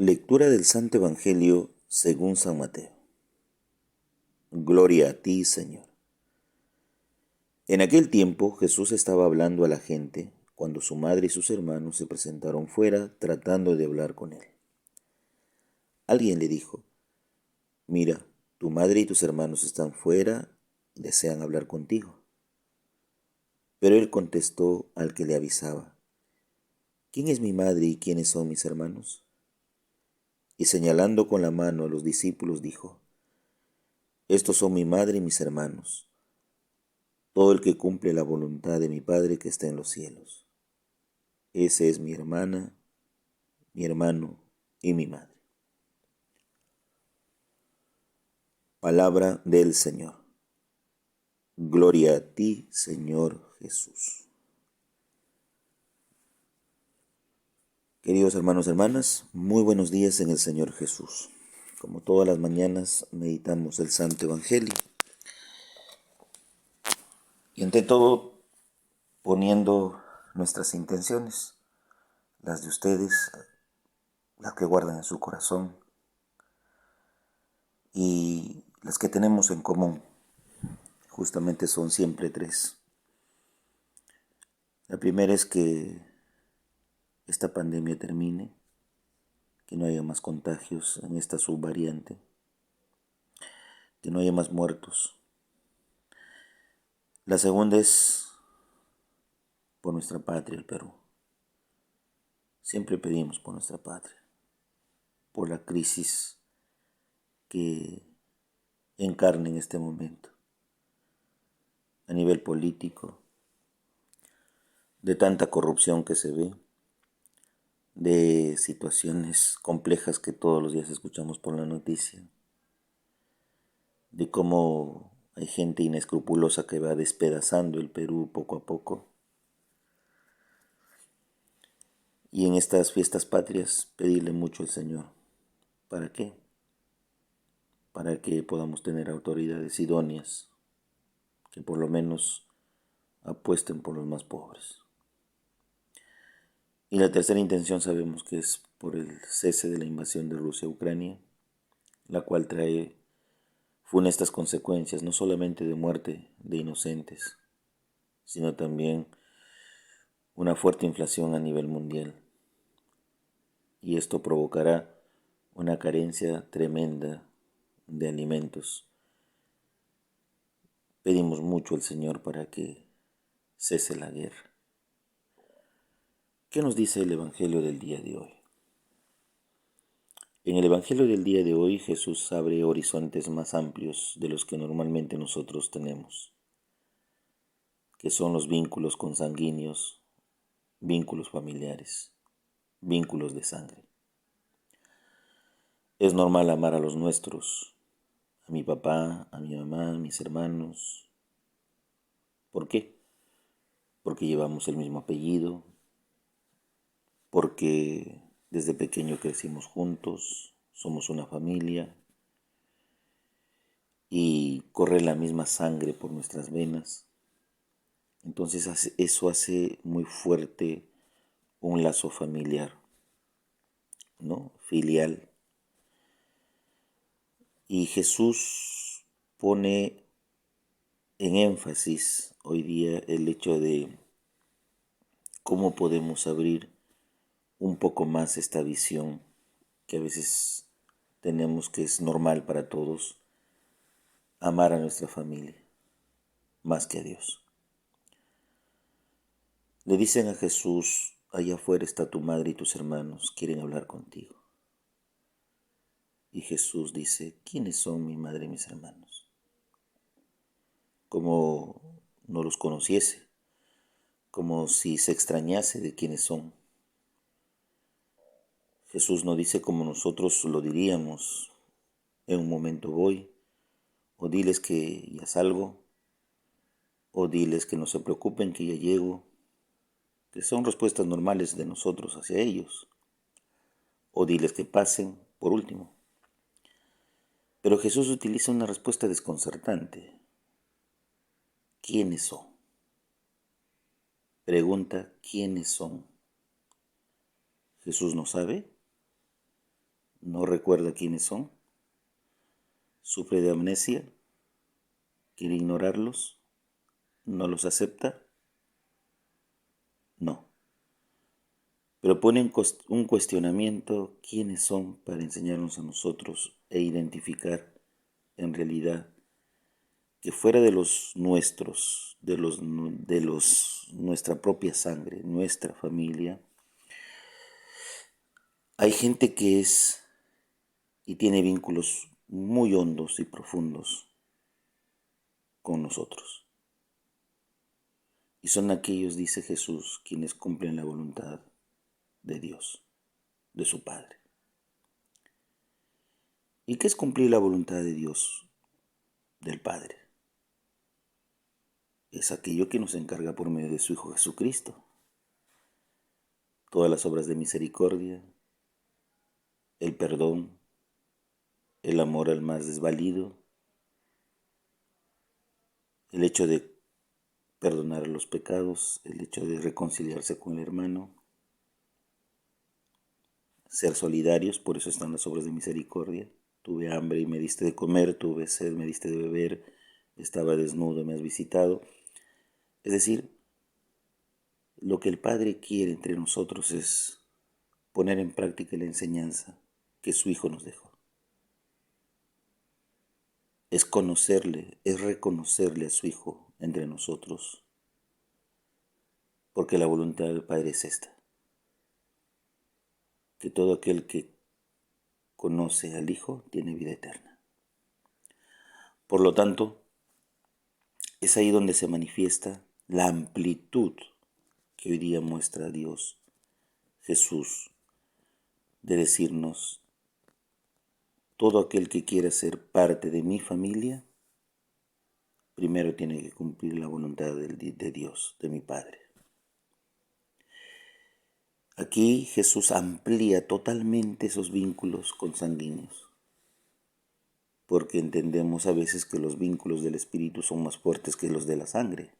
Lectura del Santo Evangelio según San Mateo. Gloria a ti, Señor. En aquel tiempo Jesús estaba hablando a la gente cuando su madre y sus hermanos se presentaron fuera tratando de hablar con él. Alguien le dijo: Mira, tu madre y tus hermanos están fuera y desean hablar contigo. Pero él contestó al que le avisaba: ¿Quién es mi madre y quiénes son mis hermanos? Y señalando con la mano a los discípulos dijo: Estos son mi madre y mis hermanos, todo el que cumple la voluntad de mi Padre que está en los cielos. Ese es mi hermana, mi hermano y mi madre. Palabra del Señor. Gloria a ti, Señor Jesús. Queridos hermanos y hermanas, muy buenos días en el Señor Jesús. Como todas las mañanas meditamos el Santo Evangelio y ante todo poniendo nuestras intenciones, las de ustedes, las que guardan en su corazón y las que tenemos en común. Justamente son siempre tres. La primera es que esta pandemia termine, que no haya más contagios en esta subvariante, que no haya más muertos. La segunda es por nuestra patria, el Perú. Siempre pedimos por nuestra patria, por la crisis que encarna en este momento, a nivel político, de tanta corrupción que se ve, de situaciones complejas que todos los días escuchamos por la noticia, de cómo hay gente inescrupulosa que va despedazando el Perú poco a poco. Y en estas fiestas patrias pedirle mucho al Señor. ¿Para qué? Para que podamos tener autoridades idóneas que por lo menos apuesten por los más pobres. Y la tercera intención sabemos que es por el cese de la invasión de Rusia a Ucrania, la cual trae funestas consecuencias, no solamente de muerte de inocentes, sino también una fuerte inflación a nivel mundial. Y esto provocará una carencia tremenda de alimentos. Pedimos mucho al Señor para que cese la guerra. ¿Qué nos dice el Evangelio del día de hoy? En el Evangelio del día de hoy Jesús abre horizontes más amplios de los que normalmente nosotros tenemos, que son los vínculos consanguíneos, vínculos familiares, vínculos de sangre. Es normal amar a los nuestros, a mi papá, a mi mamá, a mis hermanos. ¿Por qué? Porque llevamos el mismo apellido, porque desde pequeño crecimos juntos, somos una familia y corre la misma sangre por nuestras venas. Entonces eso hace muy fuerte un lazo familiar, ¿no? Filial. Y Jesús pone en énfasis hoy día el hecho de cómo podemos abrir un poco más esta visión que a veces tenemos, que es normal para todos, amar a nuestra familia más que a Dios. Le dicen a Jesús: allá afuera está tu madre y tus hermanos, quieren hablar contigo. Y Jesús dice: ¿quiénes son mi madre y mis hermanos? Como no los conociese, como si se extrañase de quiénes son. Jesús no dice como nosotros lo diríamos: en un momento voy, o diles que ya salgo, o diles que no se preocupen que ya llego, que son respuestas normales de nosotros hacia ellos, o diles que pasen por último. Pero Jesús utiliza una respuesta desconcertante. ¿Quiénes son? Pregunta: ¿quiénes son? ¿Jesús no sabe? no recuerda quiénes son, sufre de amnesia, quiere ignorarlos, no los acepta, no. Pero pone un cuestionamiento: quiénes son para enseñarnos a nosotros e identificar en realidad que fuera de los nuestros, nuestra propia sangre, nuestra familia, hay gente que es y tiene vínculos muy hondos y profundos con nosotros. Y son aquellos, dice Jesús, quienes cumplen la voluntad de Dios, de su Padre. ¿Y qué es cumplir la voluntad de Dios, del Padre? Es aquello que nos encarga por medio de su Hijo Jesucristo. Todas las obras de misericordia, el perdón, el amor al más desvalido, el hecho de perdonar los pecados, el hecho de reconciliarse con el hermano, ser solidarios, por eso están las obras de misericordia. Tuve hambre y me diste de comer, tuve sed, me diste de beber, estaba desnudo y me has visitado. Es decir, lo que el Padre quiere entre nosotros es poner en práctica la enseñanza que su Hijo nos dejó. Es conocerle, es reconocerle a su Hijo entre nosotros, porque la voluntad del Padre es esta: que todo aquel que conoce al Hijo tiene vida eterna. Por lo tanto, es ahí donde se manifiesta la amplitud que hoy día muestra Dios, Jesús, de decirnos: todo aquel que quiera ser parte de mi familia, primero tiene que cumplir la voluntad de Dios, de mi Padre. Aquí Jesús amplía totalmente esos vínculos consanguíneos, porque entendemos a veces que los vínculos del Espíritu son más fuertes que los de la sangre.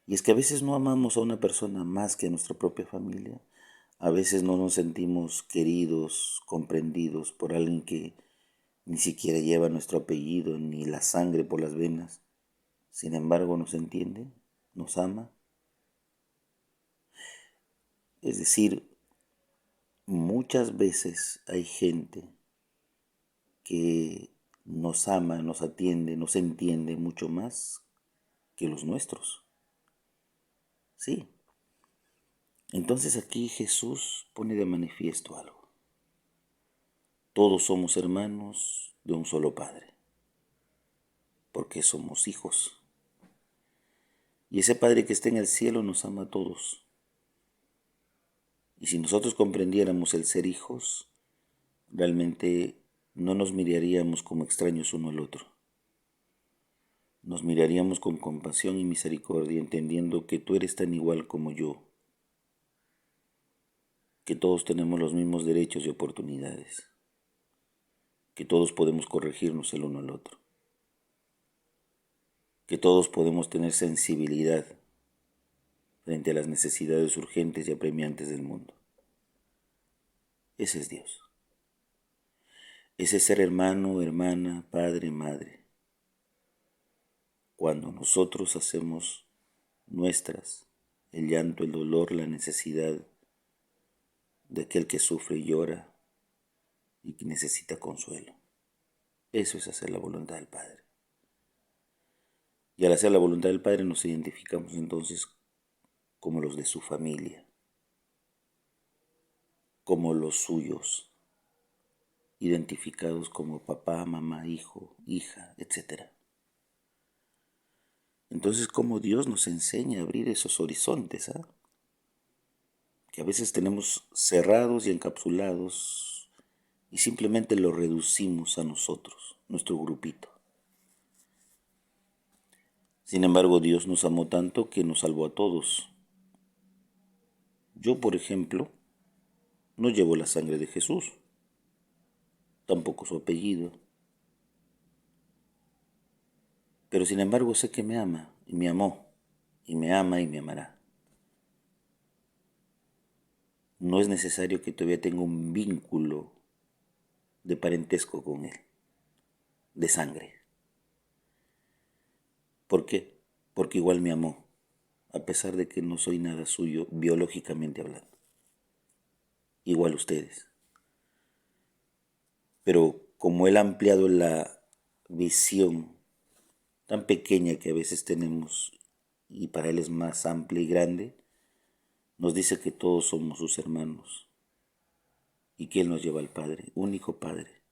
Y es que a veces no amamos a una persona más que a nuestra propia familia. A veces no nos sentimos queridos, comprendidos por alguien que ni siquiera lleva nuestro apellido ni la sangre por las venas. Sin embargo, nos entiende, nos ama. Es decir, muchas veces hay gente que nos ama, nos atiende, nos entiende mucho más que los nuestros. Sí. Entonces aquí Jesús pone de manifiesto algo. Todos somos hermanos de un solo Padre, porque somos hijos. Y ese Padre que está en el cielo nos ama a todos. Y si nosotros comprendiéramos el ser hijos, realmente no nos miraríamos como extraños uno al otro. Nos miraríamos con compasión y misericordia, entendiendo que tú eres tan igual como yo, que todos tenemos los mismos derechos y oportunidades, que todos podemos corregirnos el uno al otro, que todos podemos tener sensibilidad frente a las necesidades urgentes y apremiantes del mundo. Ese es Dios. Ese es ser hermano, hermana, padre, madre. Cuando nosotros hacemos nuestras el llanto, el dolor, la necesidad de aquel que sufre y llora y que necesita consuelo. Eso es hacer la voluntad del Padre. Y al hacer la voluntad del Padre nos identificamos entonces como los de su familia, como los suyos, identificados como papá, mamá, hijo, hija, etc. Entonces, como Dios nos enseña a abrir esos horizontes, que a veces tenemos cerrados y encapsulados y simplemente lo reducimos a nosotros, nuestro grupito. Sin embargo, Dios nos amó tanto que nos salvó a todos. Yo, por ejemplo, no llevo la sangre de Jesús, tampoco su apellido, pero sin embargo sé que me ama y me amó, y me ama y me amará. no es necesario que todavía tenga un vínculo de parentesco con Él, de sangre. ¿Por qué? Porque igual me amó, a pesar de que no soy nada suyo biológicamente hablando. Igual ustedes. Pero como Él ha ampliado la visión tan pequeña que a veces tenemos y para Él es más amplia y grande, nos dice que todos somos sus hermanos y que Él nos lleva al Padre, único Padre,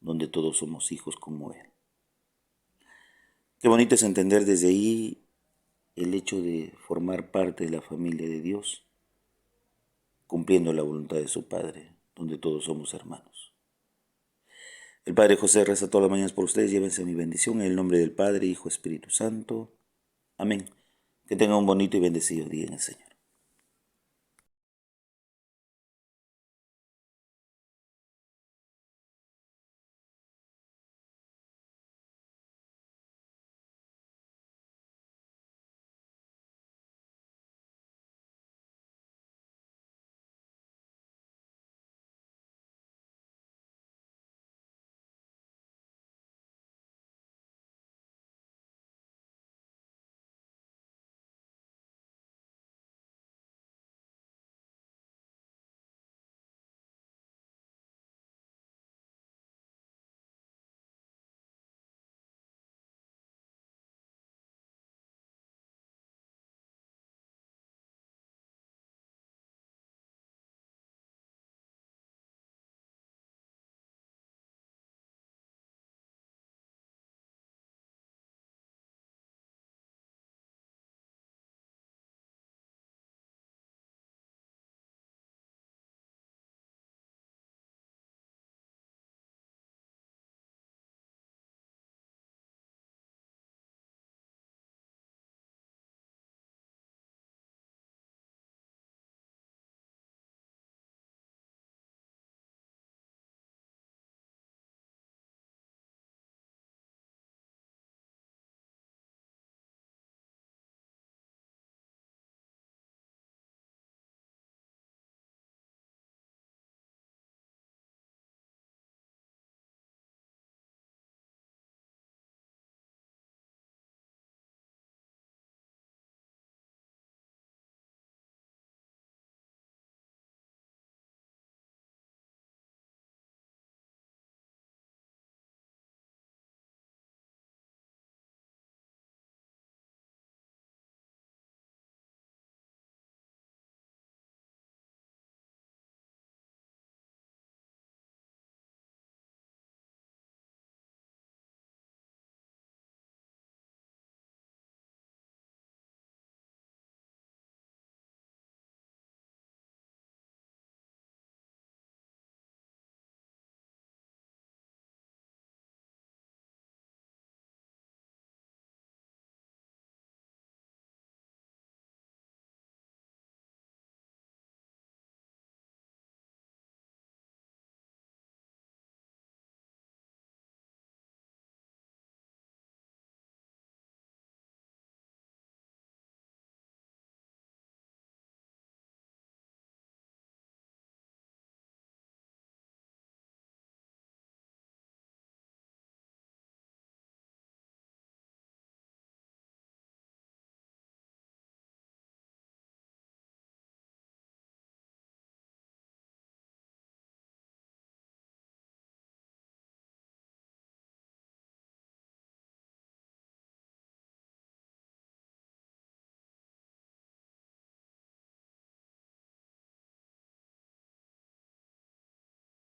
donde todos somos hijos como Él. Qué bonito es entender desde ahí el hecho de formar parte de la familia de Dios, cumpliendo la voluntad de su Padre, donde todos somos hermanos. El Padre José reza todas las mañanas por ustedes, llévense mi bendición en el nombre del Padre, Hijo, Espíritu Santo. Amén. Que tengan un bonito y bendecido día en el Señor.